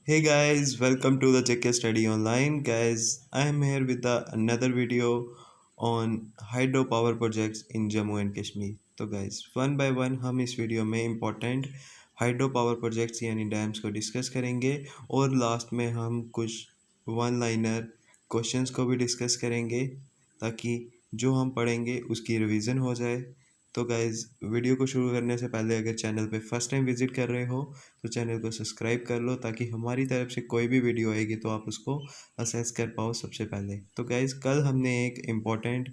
Hey guys, welcome to the JK Study Online. Guys, I am here with another video on hydropower projects in Jammu and Kashmir. तो guys, one by one हम इस video में important hydro power projects यानी dams को discuss करेंगे और last में हम कुछ वन लाइनर क्वेश्चंस को भी डिस्कस करेंगे ताकि जो हम पढ़ेंगे उसकी रिवीजन हो जाए। तो गाइज़, वीडियो को शुरू करने से पहले अगर चैनल पे फर्स्ट टाइम विजिट कर रहे हो तो चैनल को सब्सक्राइब कर लो ताकि हमारी तरफ से कोई भी वीडियो आएगी तो आप उसको असेस कर पाओ सबसे पहले। तो गाइज़, कल हमने एक इम्पॉर्टेंट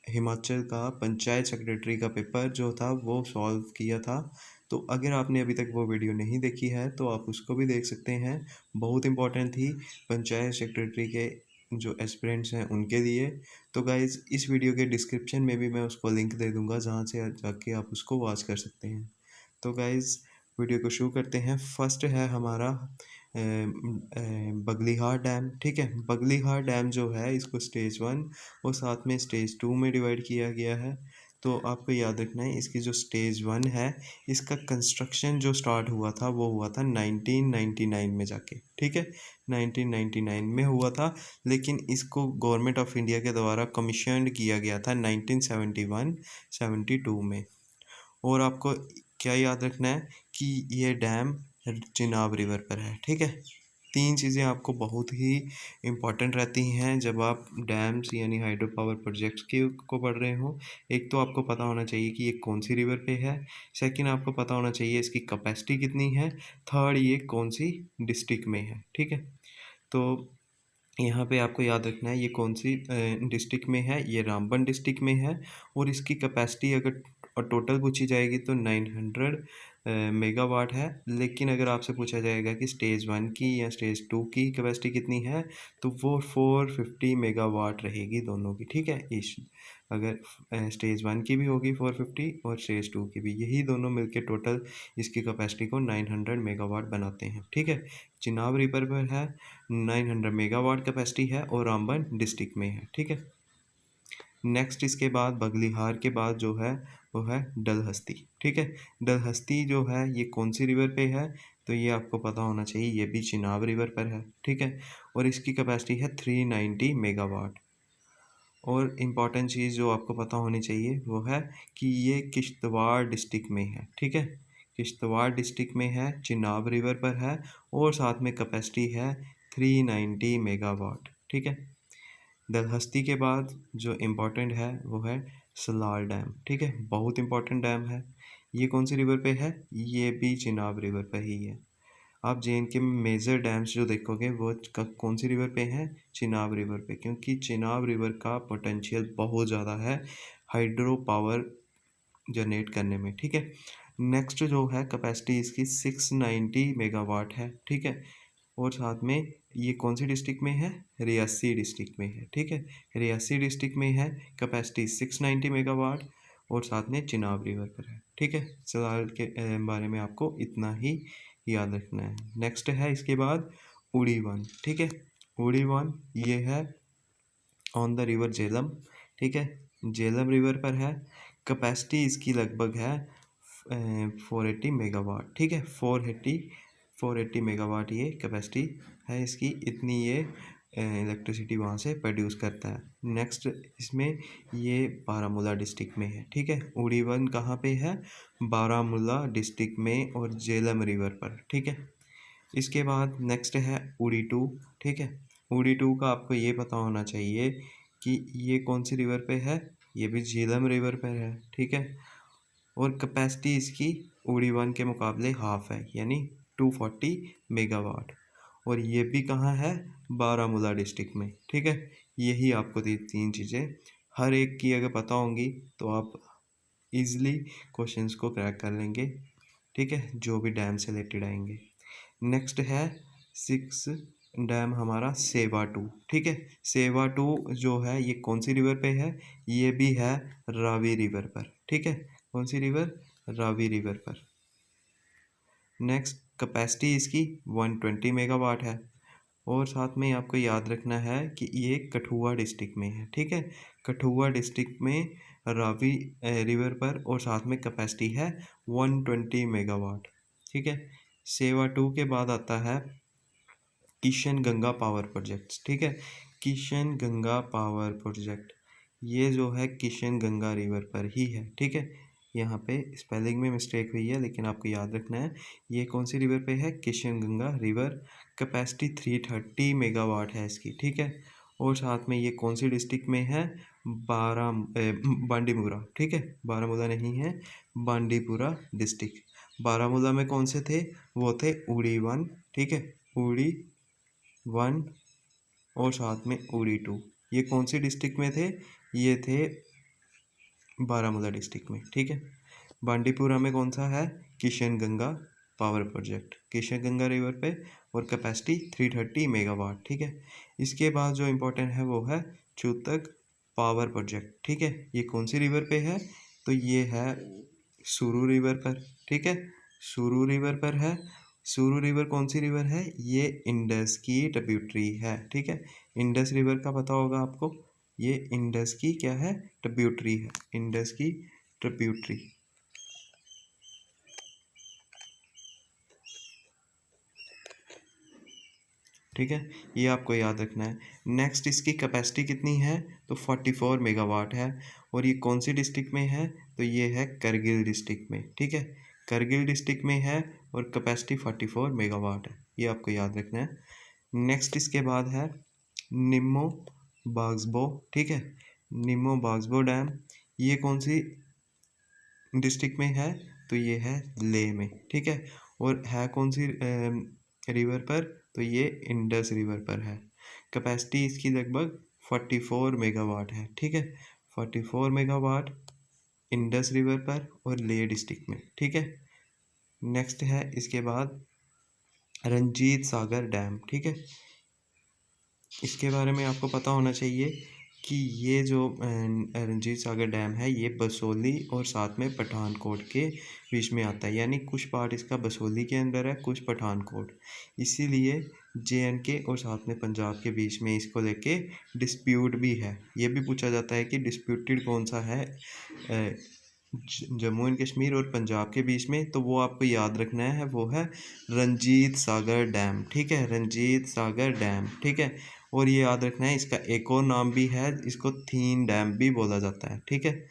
हिमाचल का पंचायत सेक्रेटरी का पेपर जो था वो सॉल्व किया था। तो अगर आपने अभी तक वो वीडियो नहीं देखी है तो आप उसको भी देख सकते हैं। बहुत इम्पोर्टेंट थी पंचायत सेक्रेटरी के जो एस्पिरेंट्स हैं उनके लिए। तो गाइज़, इस वीडियो के डिस्क्रिप्शन में भी मैं उसको लिंक दे दूँगा जहाँ से जाके आप उसको वॉच कर सकते हैं। तो गाइज़, वीडियो को शुरू करते हैं। फर्स्ट है हमारा बगलीहार डैम। ठीक है, बगलीहार डैम जो है इसको स्टेज 1 और साथ में स्टेज 2 में डिवाइड किया गया है। तो आपको याद रखना है इसकी जो स्टेज 1 है इसका कंस्ट्रक्शन जो स्टार्ट हुआ था वो हुआ था 1999 में जाके। ठीक है, 1999 में हुआ था, लेकिन इसको गवर्नमेंट ऑफ इंडिया के द्वारा कमीशन्ड किया गया था 1971-72 में। और आपको क्या याद रखना है कि ये डैम चिनाब रिवर पर है। ठीक है, तीन चीज़ें आपको बहुत ही इम्पॉर्टेंट रहती हैं जब आप डैम्स यानी हाइड्रो पावर प्रोजेक्ट्स को पढ़ रहे हो। एक तो आपको पता होना चाहिए कि ये कौन सी रिवर पे है। सेकंड, आपको पता होना चाहिए इसकी कैपेसिटी कितनी है। थर्ड, ये कौन सी डिस्ट्रिक्ट में है। ठीक है, तो यहाँ पे आपको याद रखना है ये कौन सी डिस्ट्रिक्ट में है। ये रामबन डिस्ट्रिक्ट में है और इसकी कैपेसिटी अगर टोटल पूछी जाएगी तो 900 मेगावाट है। लेकिन अगर आपसे पूछा जाएगा कि स्टेज 1 की या स्टेज 2 की कैपेसिटी कितनी है तो वो 450 मेगावाट रहेगी दोनों की। ठीक है, इस अगर स्टेज 1 की भी होगी 450 और स्टेज 2 की भी, यही दोनों मिलके टोटल इसकी कैपेसिटी को 900 मेगावाट बनाते हैं। ठीक है, चिनाब रिवर पर है, 900 मेगावाट कैपेसिटी है और रामबन डिस्ट्रिक्ट में है। ठीक है, नेक्स्ट इसके बाद बगलीहार के बाद जो है वो है डलहस्ती। ठीक है, डलहस्ती जो है ये कौन सी रिवर पे है तो ये आपको पता होना चाहिए, ये भी चिनाब रिवर पर है। ठीक है, और इसकी कैपेसिटी है 390 मेगावाट। और इम्पॉर्टेंट चीज़ जो आपको पता होनी चाहिए वो है कि ये किश्तवाड़ डिस्ट्रिक्ट में है। ठीक है, किश्तवाड़ डिस्ट्रिक्ट में है, चिनाब रिवर पर है और साथ में कैपेसिटी है 390 मेगावाट। ठीक है, डलहस्ती के बाद जो इम्पोर्टेंट है वो है सलाल डैम। ठीक है, बहुत इम्पोर्टेंट डैम है। ये कौन सी रिवर पे है? ये भी चिनाब रिवर पे ही है। आप जे.एन.के में मेजर डैम्स जो देखोगे वो कौन सी रिवर पे हैं? चिनाब रिवर पे, क्योंकि चिनाब रिवर का पोटेंशियल बहुत ज़्यादा है हाइड्रो पावर जनरेट करने में। ठीक है, नेक्स्ट जो है कैपेसिटी इसकी 690 मेगावाट है। ठीक है, और साथ में ये कौन सी डिस्ट्रिक्ट में है? रियासी डिस्ट्रिक्ट में है। ठीक है, रियासी डिस्ट्रिक्ट में है, कैपेसिटी 690 मेगावाट और साथ में चिनाब रिवर पर है। ठीक है, सलाल के बारे में आपको इतना ही याद रखना है। नेक्स्ट है इसके बाद उड़ी वन। ठीक है, उड़ी वन ये है ऑन द रिवर झेलम। ठीक है, झेलम रिवर पर है, कैपेसिटी इसकी लगभग है 480 मेगावाट। ठीक है, 480 मेगावाट ये कैपेसिटी है इसकी, इतनी ये इलेक्ट्रिसिटी वहाँ से प्रोड्यूस करता है। नेक्स्ट इसमें ये बारामूला डिस्ट्रिक्ट में है। ठीक है, उड़ी वन कहाँ पे है? बारामूला डिस्ट्रिक्ट में और झेलम रिवर पर। ठीक है, इसके बाद नेक्स्ट है उड़ी टू। ठीक है, उड़ी टू का आपको ये पता होना चाहिए कि ये कौन सी रिवर पे है? ये भी झेलम रिवर पर है। ठीक है, और कैपेसिटी इसकी उड़ी वन के मुकाबले हाफ है यानी 240 मेगावाट। और ये भी कहाँ है? बारामूला डिस्ट्रिक्ट में। ठीक है, यही आपको तीन चीज़ें हर एक की अगर पता होंगी तो आप इजीली क्वेश्चंस को क्रैक कर लेंगे। ठीक है, जो भी डैम से रिलेटेड आएंगे। नेक्स्ट है 6 डैम हमारा सेवा टू। ठीक है, सेवा टू जो है ये कौन सी रिवर पे है? ये भी है रावी रिवर पर। ठीक है, कौन सी रिवर? रावी रिवर पर। नेक्स्ट कैपेसिटी इसकी 120 मेगावाट है और साथ में आपको याद रखना है कि ये कठुआ डिस्ट्रिक्ट में है। ठीक है, कठुआ डिस्ट्रिक्ट में रावी रिवर पर और साथ में कैपेसिटी है 120 मेगावाट। ठीक है, सेवा 2 के बाद आता है किशन गंगा पावर प्रोजेक्ट्स, ठीक है। किशन गंगा पावर प्रोजेक्ट, ये जो है किशन गंगा रिवर पर ही है, ठीक है। यहाँ पे स्पेलिंग में मिस्टेक हुई है, लेकिन आपको याद रखना है ये कौन सी रिवर पे है, Kishan Ganga river. Capacity 330 megawatt है इसकी, ठीक है। और साथ में ये कौन सी डिस्ट्रिक्ट में है, बांडीपुरा, ठीक है। बारामूला नहीं है, बांडीपुरा डिस्ट्रिक्ट। बारामूला में कौन से थे, वो थे उड़ी 1, ठीक है, उड़ी 1 और साथ में उड़ी 2। ये कौन सी डिस्ट्रिक्ट में थे, ये थे बारामूला डिस्ट्रिक्ट में, ठीक है। बांडीपुरा में कौन सा है, Kishan Ganga power project, Kishan Ganga river पे, और कैपेसिटी 330 मेगावाट, ठीक है। इसके बाद जो इम्पोर्टेंट है वो है चूतक पावर प्रोजेक्ट, ठीक है। ये कौन सी रिवर पे है, तो ये है सुरू रिवर पर, ठीक है। सुरू रिवर पर है। सुरू रिवर कौन सी रिवर है, ये इंडस की ट्रिब्यूटरी है, ठीक है। इंडस रिवर का पता होगा आपको, ये इंडस की क्या है, ट्रिब्यूटरी है, इंडस की ट्रिब्यूटरी, ठीक है। ये आपको याद रखना है। नेक्स्ट इसकी कैपेसिटी कितनी है, तो 44 मेगावाट है। और ये कौन सी डिस्ट्रिक्ट में है, तो ये है करगिल डिस्ट्रिक्ट में, ठीक है। करगिल डिस्ट्रिक्ट में है और कैपेसिटी 44 मेगावाट है, ये आपको याद रखना है। नेक्स्ट इसके बाद है निम्मो बाग्सबो, ठीक है। निम्मो बाग्सबो डैम, ये कौन सी डिस्ट्रिक्ट में है, तो ये है लेह में, ठीक है। और है कौन सी रिवर पर, तो ये इंडस रिवर पर है। कैपेसिटी इसकी लगभग 44 मेगावाट है, ठीक है। 44 मेगावाट इंडस रिवर पर और लेह डिस्ट्रिक्ट में, ठीक है। नेक्स्ट है इसके बाद रंजीत सागर डैम, ठीक है। इसके बारे में आपको पता होना चाहिए कि ये जो रंजीत सागर डैम है, ये बसोली और साथ में पठानकोट के बीच में आता है, यानी कुछ पार्ट इसका बसोली के अंदर है, कुछ पठानकोट। इसीलिए JNK और साथ में पंजाब के बीच में इसको लेके डिस्प्यूट भी है। ये भी पूछा जाता है कि डिस्प्यूटेड कौन सा है जम्मू एंड कश्मीर और पंजाब के बीच में, तो वो आपको याद रखना है, वो है रंजीत सागर डैम, ठीक है। रंजीत सागर डैम, ठीक है। और ये याद रखना है इसका एक और नाम भी है, इसको थीन डैम भी बोला जाता है, ठीक है।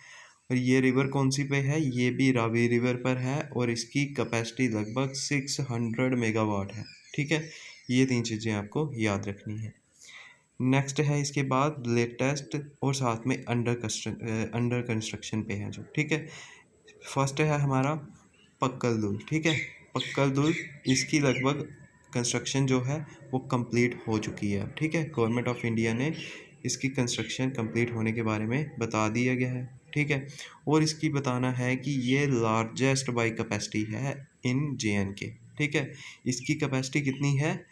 और ये रिवर कौन सी पे है, ये भी रावी रिवर पर है और इसकी कैपेसिटी लगभग 600 मेगावाट है, ठीक है। ये 3 चीज़ें आपको याद रखनी है। नेक्स्ट है इसके बाद लेटेस्ट और साथ में अंडर कंस्ट्रक्शन पे है जो, ठीक है। फर्स्ट है हमारा पक्कल दुल, ठीक है। पक्कल दुल, इसकी लगभग कंस्ट्रक्शन जो है वो कंप्लीट हो चुकी है, ठीक है। गवर्नमेंट ऑफ इंडिया ने इसकी कंस्ट्रक्शन कंप्लीट होने के बारे में बता दिया गया है, ठीक है। और इसकी बताना है कि ये लार्जेस्ट बाई कैपेसिटी है इन JNK, ठीक है। इसकी कैपेसिटी कितनी है,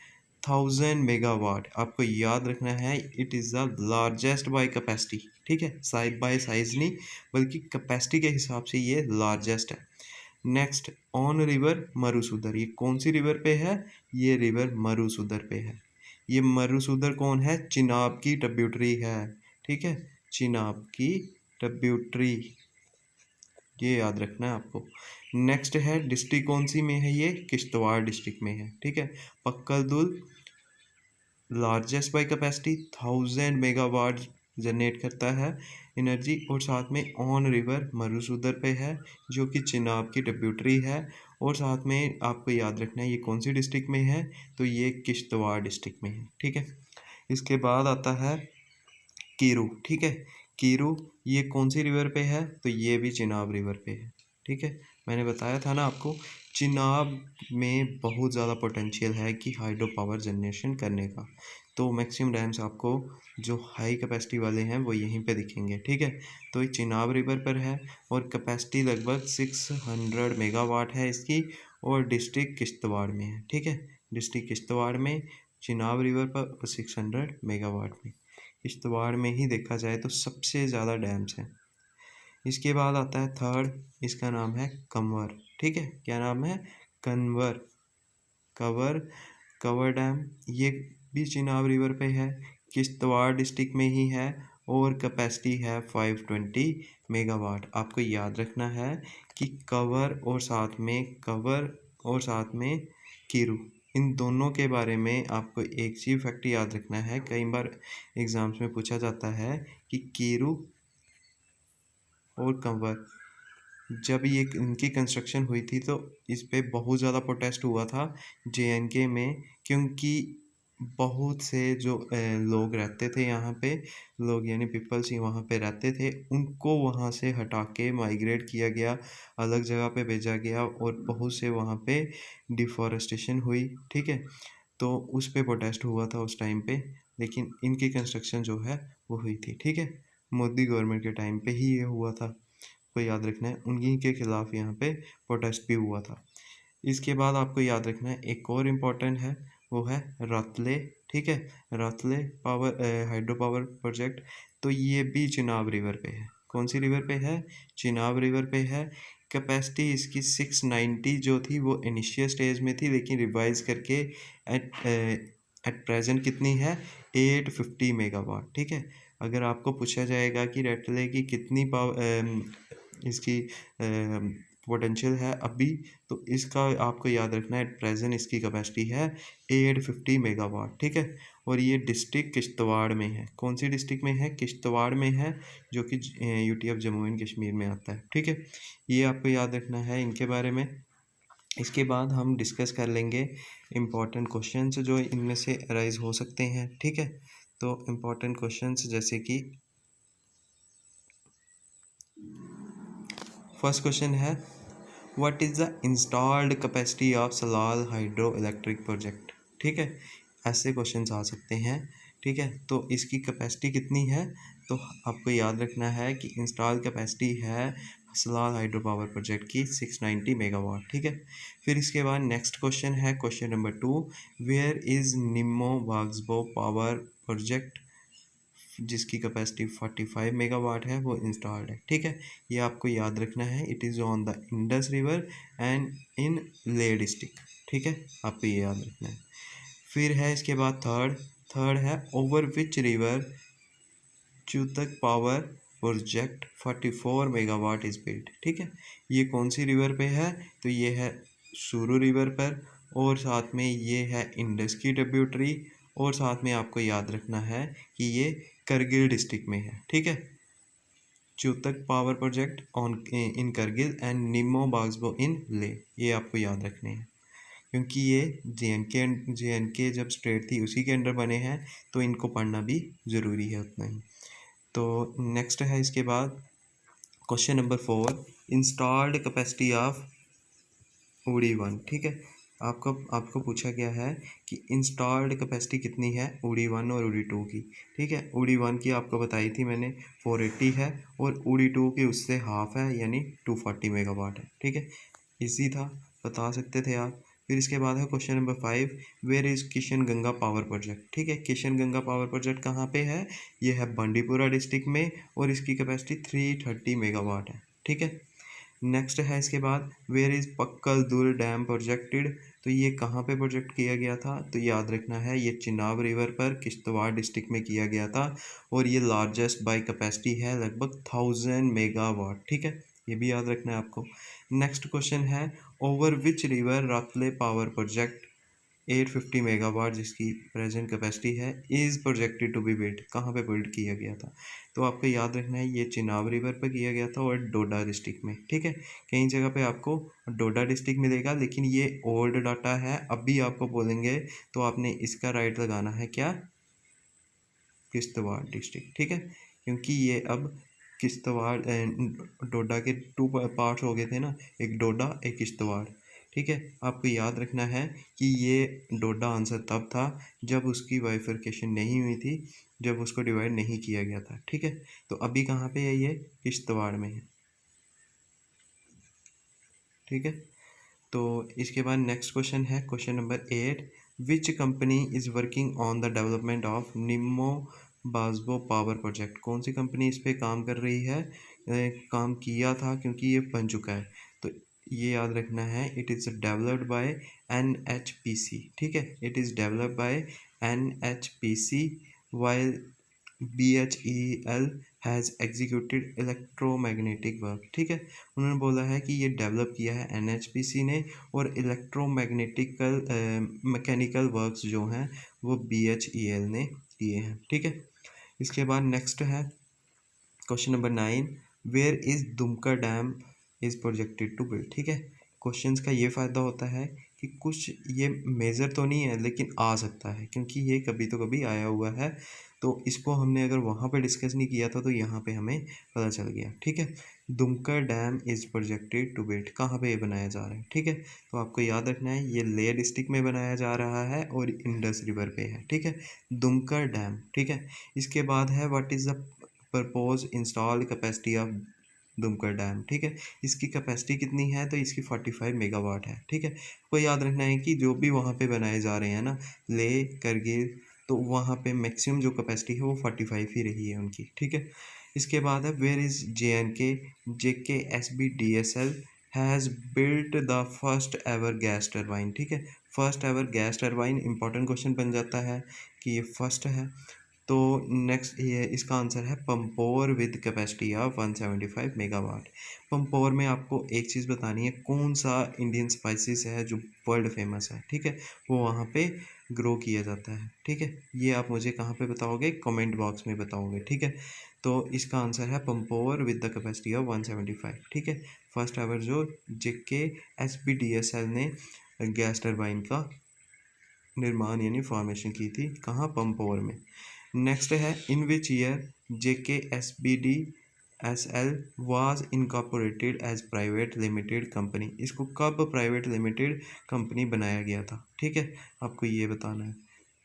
1000 मेगावाट। आपको याद रखना है it is the largest by capacity, ठीक है। साइज बाय साइज नहीं, बल्कि कैपेसिटी के हिसाब से ये लार्जेस्ट है। नेक्स्ट ऑन रिवर मरुसूदर, ये कौन सी रिवर पे है, ये रिवर मरुसूदर पे है। ये मरुसूदर कौन है, चिनाब की ट्रिब्यूटरी है, ठीक है। चिनाब की ट्रिब्यूटरी, ये याद रखना है आपको। नेक्स्ट है डिस्ट्रिक्ट कौन सी में है, ये किश्तवाड़ डिस्ट्रिक्ट में है, ठीक है। पक्कल दुल largest by capacity 1000 megawatt generate करता है एनर्जी, और साथ में ऑन रिवर मरुसूदर पे है जो कि चिनाब की ट्रिब्यूटरी है। और साथ में आपको याद रखना है ये कौन सी डिस्ट्रिक्ट में है, तो ये किश्तवाड़ डिस्ट्रिक्ट में है, ठीक है। इसके बाद आता है कीरू, ठीक है। कीरू, ये कौन सी रिवर पे है, तो ये भी चिनाब रिवर पे है, ठीक है। मैंने बताया था ना आपको, चिनाब में बहुत ज़्यादा पोटेंशियल है कि हाइड्रो पावर जनरेशन करने का। तो मैक्सिमम डैम्स आपको जो हाई कैपेसिटी वाले हैं वो यहीं पे दिखेंगे, ठीक है। तो ये चिनाब रिवर पर है और कैपेसिटी लगभग 600 मेगावाट है इसकी, और डिस्ट्रिक्ट किश्तवाड़ में है, ठीक है। डिस्ट्रिक्ट किश्तवाड़ में चिनाब रिवर पर 600 मेगावाट में, किश्तवाड़ में ही देखा जाए तो सबसे ज़्यादा डैम्स हैं। इसके बाद आता है थर्ड, इसका नाम है कंवर, ठीक है। क्या नाम है, कंवर, कवर, कवर डैम। ये भी चिनाब रिवर पे है, किश्तवाड़ डिस्ट्रिक्ट में ही है और कैपेसिटी है 520 मेगावाट। आपको याद रखना है कि कवर और साथ में कीरू। इन दोनों के बारे में आपको एक चीज़ फैक्ट याद रखना है, कई बार एग्ज़ाम्स में पूछा जाता है कि कीरू और कंवर जब ये इनकी कंस्ट्रक्शन हुई थी तो इस पे बहुत ज़्यादा प्रोटेस्ट हुआ था जेएनके में, क्योंकि बहुत से जो लोग रहते थे यहाँ पे, लोग यानी पीपल्स ही वहाँ पे रहते थे, उनको वहाँ से हटा के माइग्रेट किया गया, अलग जगह पे भेजा गया और बहुत से वहाँ पे डिफॉरेस्टेशन हुई। ठीक है, तो उस पे प्रोटेस्ट हुआ था उस टाइम पे, लेकिन इनकी कंस्ट्रक्शन जो है वो हुई थी। ठीक है, मोदी गवर्नमेंट के टाइम पे ही ये हुआ था, को याद रखना है। उन्हीं के खिलाफ यहाँ पे प्रोटेस्ट भी हुआ था। इसके बाद आपको याद रखना है एक और इम्पोर्टेंट है, वो है रतले। ठीक है, Ratle power hydro power project, तो ये भी चिनाब रिवर पे है। कौन सी रिवर पे है? चिनाब रिवर पे है। कैपेसिटी इसकी 690 जो थी वो इनिशियल स्टेज में थी, लेकिन रिवाइज करके एट प्रेजेंट कितनी है? 850 मेगावाट। ठीक है, अगर आपको पूछा जाएगा कि रतले की कितनी इसकी पोटेंशियल है अभी, तो इसका आपको याद रखना है, एट प्रेजेंट इसकी कैपेसिटी है 850 मेगावाट। ठीक है, और ये डिस्ट्रिक्ट किश्तवाड़ में है। कौन सी डिस्ट्रिक्ट में है? किश्तवाड़ में है, जो कि UT of Jammu and Kashmir में आता है। ठीक है, ये आपको याद रखना है इनके बारे में। इसके बाद हम डिस्कस कर लेंगे इम्पॉर्टेंट क्वेश्चंस जो इनमें से अराइज हो सकते हैं। ठीक है, तो इम्पॉर्टेंट क्वेश्चंस जैसे कि फर्स्ट क्वेश्चन है, what is the installed capacity of Salal hydro electric project. ठीक है, ऐसे क्वेश्चंस आ सकते हैं। ठीक है, तो इसकी कैपेसिटी कितनी है? तो आपको याद रखना है कि इंस्टॉल कैपेसिटी है सलाल हाइड्रो पावर प्रोजेक्ट की 690 मेगावाट। ठीक है, फिर इसके बाद नेक्स्ट क्वेश्चन है question number 2, where is Nimmo Bazgo power project जिसकी कैपेसिटी 45 मेगावाट है, वो इंस्टॉल्ड है। ठीक है, ये आपको याद रखना है, it is on the Indus river and in ले डिस्ट्रिक्ट। ठीक है, आपको ये याद रखना है। फिर है इसके बाद थर्ड है, over which river Chutak power project 44 megawatt is built. ठीक है, ये कौन सी रिवर पे है? तो ये है सुरु रिवर पर, और साथ में ये है इंडस की ट्रिब्यूटरी, और साथ में आपको याद रखना है कि ये करगिल डिस्ट्रिक्ट में है। ठीक है, Chutak power project on in Kargil and Nimmo Bazgo इन ले, ये आपको याद रखने हैं, क्योंकि ये जे एन के जब स्टेट थी उसी के अंडर बने हैं, तो इनको पढ़ना भी ज़रूरी है उतना ही। तो नेक्स्ट है इसके बाद question number 4, installed capacity of उड़ी 1। ठीक है, आपको आपको पूछा गया है कि इंस्टॉल्ड कैपेसिटी कितनी है उड़ी 1 और उड़ी 2 की। ठीक है, उड़ी 1 की आपको बताई थी मैंने 480 है, और उड़ी 2 की उससे हाफ है यानी 240 मेगावाट है। ठीक है, इजी था, बता सकते थे आप। फिर इसके बाद है question number 5, where is Kishan Ganga power project. ठीक है, किशन गंगा पावर प्रोजेक्ट कहाँ पे है? ये है बांडीपुरा डिस्ट्रिक्ट में, और इसकी कैपेसिटी 330 मेगावाट है। ठीक है, नेक्स्ट है इसके बाद, वेयर इज़ पक्कल दुल डैम प्रोजेक्टेड। तो ये कहाँ पे प्रोजेक्ट किया गया था? तो याद रखना है, ये चिनाब रिवर पर किश्तवाड़ डिस्ट्रिक्ट में किया गया था, और ये लार्जेस्ट बाई कैपेसिटी है लगभग 1000 मेगावाट। ठीक है, ये भी याद रखना है आपको। नेक्स्ट क्वेश्चन है, over which river Ratle power project 850 megawatt जिसकी प्रेजेंट कैपेसिटी है is projected to be built, कहाँ पे बिल्ड किया गया था? तो आपको याद रखना है, ये चिनाब रिवर पर किया गया था और डोडा डिस्ट्रिक्ट में। ठीक है, कई जगह पे आपको डोडा डिस्ट्रिक्ट मिलेगा, लेकिन ये ओल्ड डाटा है, अभी आपको बोलेंगे तो आपने इसका राइट लगाना है क्या? किश्तवाड़ डिस्ट्रिक्ट। ठीक है, क्योंकि ये अब किश्तवाड़ डोडा के 2 पार्ट्स हो गए थे ना, एक डोडा एक किश्तवाड़। ठीक है, आपको याद रखना है कि ये डोडा आंसर तब था जब उसकी बाइफरकेशन नहीं हुई थी, जब उसको डिवाइड नहीं किया गया था। ठीक है, तो अभी कहाँ पे है? ये किश्तवाड़ में है। ठीक है, तो इसके बाद नेक्स्ट क्वेश्चन है question number 8, which company is working on the development of Nimmo Bazgo power project. कौन सी कंपनी इस पे काम कर रही है? काम किया था, क्योंकि ये बन चुका है, तो ये याद रखना है, it is developed by NHPC। ठीक है, it is developed by NHPC while BHEL has executed electromagnetic work, ठीक है। उन्होंने बोला है कि ये डेवलप किया है NHPC ने, और इलेक्ट्रोमैग्नेटिकल मैकेनिकल वर्क्स जो हैं वो BHEL ने किए हैं, ठीक है। इसके बाद नेक्स्ट है question number 9, where is Dumka dam is projected to build, ठीक है। क्वेश्चंस का ये फ़ायदा होता है कि कुछ ये मेजर तो नहीं है लेकिन आ सकता है, क्योंकि ये कभी तो कभी आया हुआ है, तो इसको हमने अगर वहाँ पे डिस्कस नहीं किया था तो यहाँ पे हमें पता चल गया, ठीक है। Dumka dam is projected to build, कहाँ पे ये बनाया जा रहा है, ठीक है। तो आपको याद रखना है ये लेह डिस्ट्रिक्ट में बनाया जा रहा है और इंडस रिवर पे है, ठीक है, दुमका डैम, ठीक है। इसके बाद है what is the propose installed capacity of Dumka dam, ठीक है। इसकी कैपेसिटी कितनी है, तो इसकी 45 मेगावाट है, ठीक है। आपको याद रखना है कि जो भी वहाँ पे बनाए जा रहे हैं ना, लेह करगिल, तो वहाँ पे मैक्सिमम जो कैपेसिटी है वो 45 ही रही है उनकी, ठीक है। इसके बाद है where is JKSBDSL has built the first ever gas turbine, ठीक है। First ever gas turbine important question बन जाता है कि ये फर्स्ट है। तो नेक्स्ट ये इसका आंसर है Pampore with capacity of 175 megawatt. Pampore में आपको एक चीज़ बतानी है, कौन सा इंडियन स्पाइसेस है जो वर्ल्ड फेमस है, ठीक है, वो वहाँ पे ग्रो किया जाता है, ठीक है। ये आप मुझे कहाँ पे बताओगे, कमेंट बॉक्स में बताओगे, ठीक है। तो इसका आंसर है Pampore with the capacity of 175, ठीक है। फर्स्ट एवर जो JKSBDSL ने गैस टरबाइन का निर्माण यानी फॉर्मेशन की थी, कहाँ, पंपोर में। नेक्स्ट है in which year JKSBDSL was incorporated as private limited company, इसको कब प्राइवेट लिमिटेड कंपनी बनाया गया था, ठीक है, आपको ये बताना है।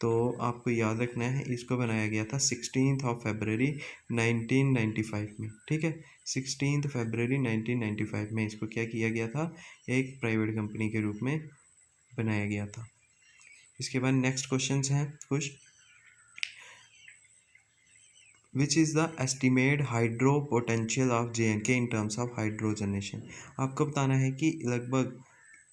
तो आपको याद रखना है इसको बनाया गया था 16 फरवरी 1995 में, ठीक है। 16 फरवरी 1995 में इसको क्या किया गया था, एक प्राइवेट कंपनी के रूप में बनाया गया था। इसके बाद नेक्स्ट क्वेश्चन हैं कुछ, which is the estimate hydro potential of JNK in terms of hydro generation. आपको बताना है कि लगभग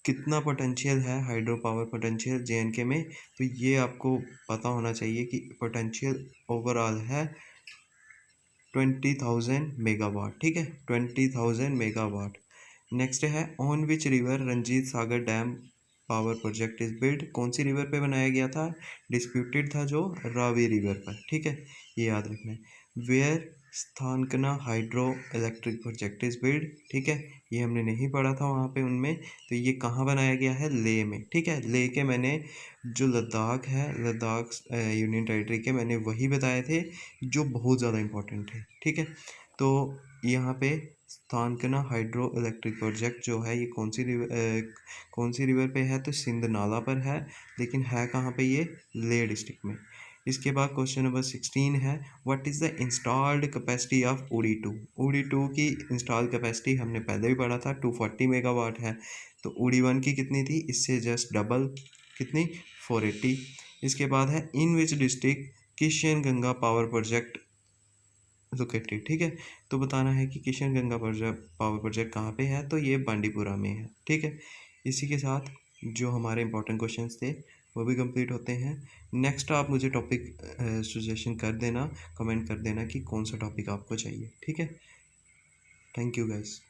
कितना पोटेंशियल है, हाइड्रो पावर पोटेंशियल JNK में, तो ये आपको पता होना चाहिए कि पोटेंशियल ओवरऑल है 20,000 मेगावाट, ठीक है, 20,000 मेगावाट। नेक्स्ट है on which river Ranjit Sagar dam power project is build, कौन सी रिवर पे बनाया गया था, डिस्प्यूटेड था जो रावी रिवर पर, ठीक है, ये याद रखना है। Where Stakna hydro electric project is build, ठीक है, ये हमने नहीं पढ़ा था वहाँ पे उनमें, तो ये कहाँ बनाया गया है, लेह में, ठीक है। लेह के मैंने जो लद्दाख है, लद्दाख यूनियन टेरिटरी के मैंने वही बताए थे जो बहुत ज़्यादा इंपॉर्टेंट है, ठीक है। तो यहाँ पे स्थानकना हाइड्रो इलेक्ट्रिक प्रोजेक्ट जो है ये कौन सी रिवर पे है, तो सिंध नाला पर है, लेकिन है कहाँ पे, ये लेह डिस्ट्रिक्ट में। इसके बाद क्वेश्चन नंबर 16 है what is the installed capacity of उड़ी टू की इंस्टॉल कैपेसिटी हमने पहले भी पढ़ा था 240 मेगावाट है, तो उड़ी 1 की कितनी थी, इससे जस्ट डबल, कितनी, 480। इसके बाद है in which district Kishan Ganga power project located, ठीक है, तो बताना है कि किशन गंगा पावर प्रोजेक्ट कहाँ पे है, तो ये बांडीपुरा में है, ठीक है। इसी के साथ जो हमारे इंपॉर्टेंट क्वेश्चंस थे वो भी कंप्लीट होते हैं। नेक्स्ट आप मुझे टॉपिक सजेशन कर देना, कमेंट कर देना कि कौन सा टॉपिक आपको चाहिए, ठीक है। Thank you guys.